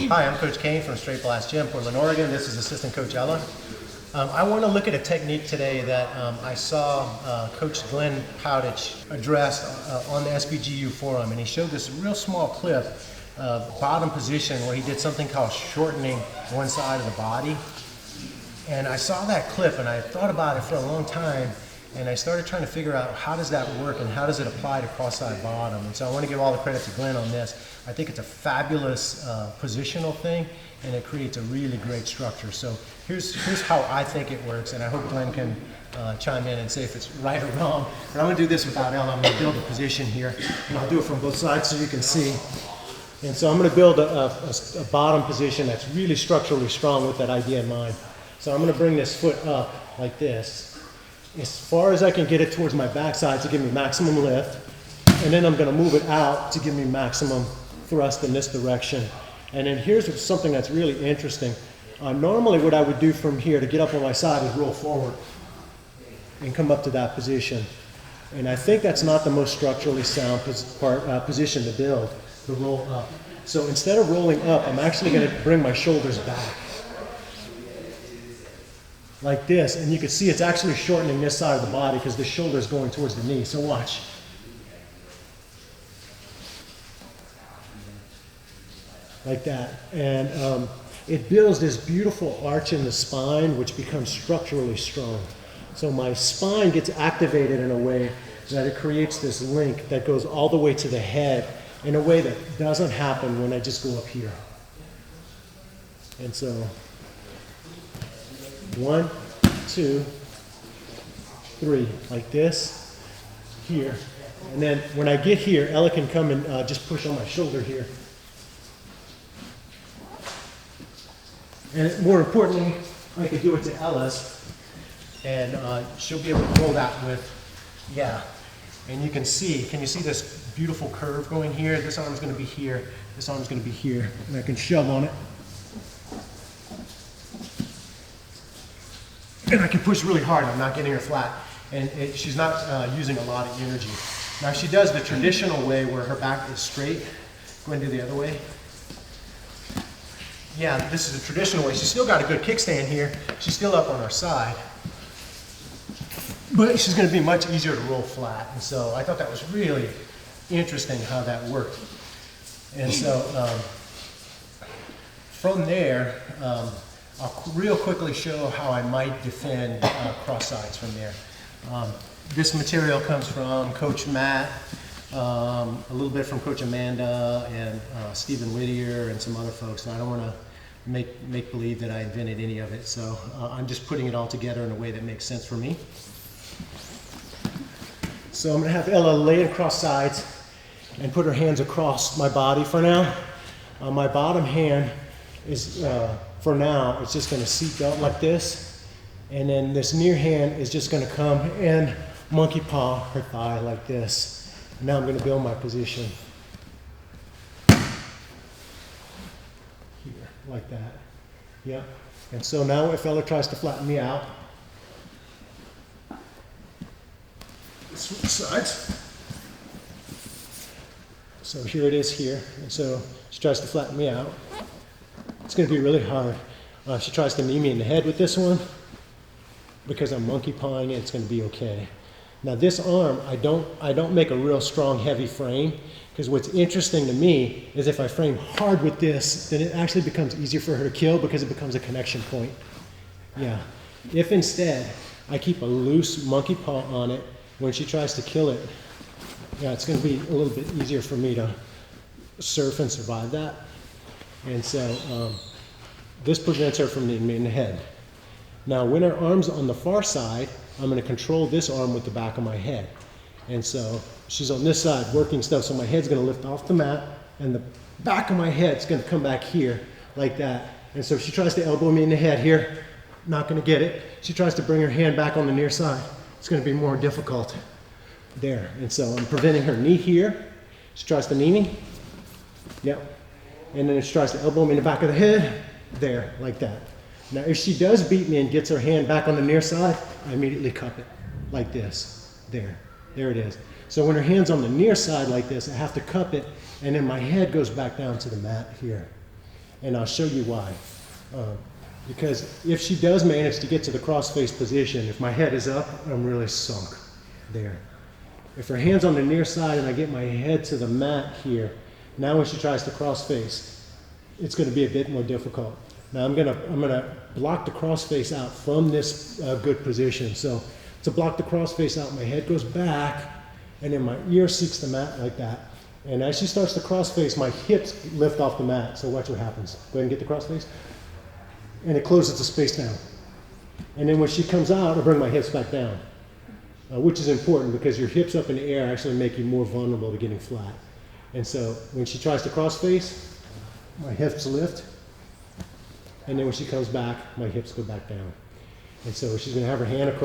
Hi, I'm Coach Cane from Straight Blast Gym, Portland, Oregon. This is Assistant Coach Ella. I want to look at a technique today that I saw Coach Glenn Powditch address on the SBGU forum, and he showed this real small clip of bottom position where he did something called shortening one side of the body. And I saw that clip and I thought about it for a long time, and I started trying to figure out how does that work and how does it apply to cross-side bottom. And so I want to give all the credit to Glenn on this. I think it's a fabulous positional thing, and it creates a really great structure. So here's how I think it works, and I hope Glenn can chime in and say if it's right or wrong. But I'm going to do this without Ella. I'm going to build a position here, and I'll do it from both sides so you can see. And so I'm going to build a bottom position that's really structurally strong with that idea in mind. So I'm going to bring this foot up like this, as far as I can get it towards my backside to give me maximum lift, and then I'm going to move it out to give me maximum thrust in this direction. And then here's something that's really interesting. Normally what I would do from here to get up on my side is roll forward and come up to that position. And I think that's not the most structurally sound position to build, the roll up. So instead of rolling up, I'm actually going to bring my shoulders back like this, and you can see it's actually shortening this side of the body because the shoulder is going towards the knee. So watch. Like that. And it builds this beautiful arch in the spine, which becomes structurally strong. So my spine gets activated in a way that it creates this link that goes all the way to the head in a way that doesn't happen when I just go up here. And so 1, 2, 3, like this, here. And then when I get here, Ella can come and just push on my shoulder here. And more importantly, I can do it to Ella's, and she'll be able to roll that with, yeah. And you can see, can you see this beautiful curve going here? This arm's going to be here, this arm's going to be here, and I can shove on it. And I can push really hard, I'm not getting her flat. And she's not using a lot of energy. Now if she does the traditional way where her back is straight, go and do the other way. Yeah, this is the traditional way. She's still got a good kickstand here. She's still up on her side. But she's going to be much easier to roll flat. And so I thought that was really interesting how that worked. And so from there, I'll real quickly show how I might defend cross sides from there. This material comes from Coach Matt, a little bit from Coach Amanda and Stephen Whittier and some other folks. And I don't want to make believe that I invented any of it. So I'm just putting it all together in a way that makes sense for me. So I'm going to have Ella lay across sides and put her hands across my body for now. My bottom hand is, for now, it's just going to seek out like this. And then this near hand is just going to come and monkey paw her thigh like this. And now I'm going to build my position. Here, like that. Yeah. And so now if Ella tries to flatten me out, switch sides. So here it is here. And so she tries to flatten me out. It's going to be really hard. If she tries to knee me in the head with this one, because I'm monkey pawing it, it's going to be okay. Now this arm, I don't make a real strong, heavy frame, because what's interesting to me is if I frame hard with this, then it actually becomes easier for her to kill because it becomes a connection point. Yeah. If instead I keep a loose monkey paw on it, when she tries to kill it, yeah, it's going to be a little bit easier for me to surf and survive that. And so this prevents her from hitting me in the head. Now when her arm's on the far side, I'm going to control this arm with the back of my head. And so she's on this side working stuff, so my head's going to lift off the mat, and the back of my head's going to come back here like that. And so if she tries to elbow me in the head here, not going to get it. She tries to bring her hand back on the near side, it's going to be more difficult there. And so I'm preventing her knee here. She tries to knee me. Yep. And then if she tries to elbow me in the back of the head, there, like that. Now if she does beat me and gets her hand back on the near side, I immediately cup it, like this. There it is. So when her hand's on the near side like this, I have to cup it, and then my head goes back down to the mat here. and I'll show you why. Because if she does manage to get to the cross-face position, if my head is up, I'm really sunk there. If her hand's on the near side and I get my head to the mat here, now when she tries to cross-face, it's going to be a bit more difficult. Now I'm gonna block the cross-face out from this good position. So to block the cross-face out, my head goes back, and then my ear seeks the mat like that. And as she starts to cross-face, my hips lift off the mat. So watch what happens. Go ahead and get the cross-face. And it closes the space down. And then when she comes out, I bring my hips back down, which is important because your hips up in the air actually make you more vulnerable to getting flat. And so when she tries to cross-face, my hips lift. And then when she comes back, my hips go back down. And so she's going to have her hand across.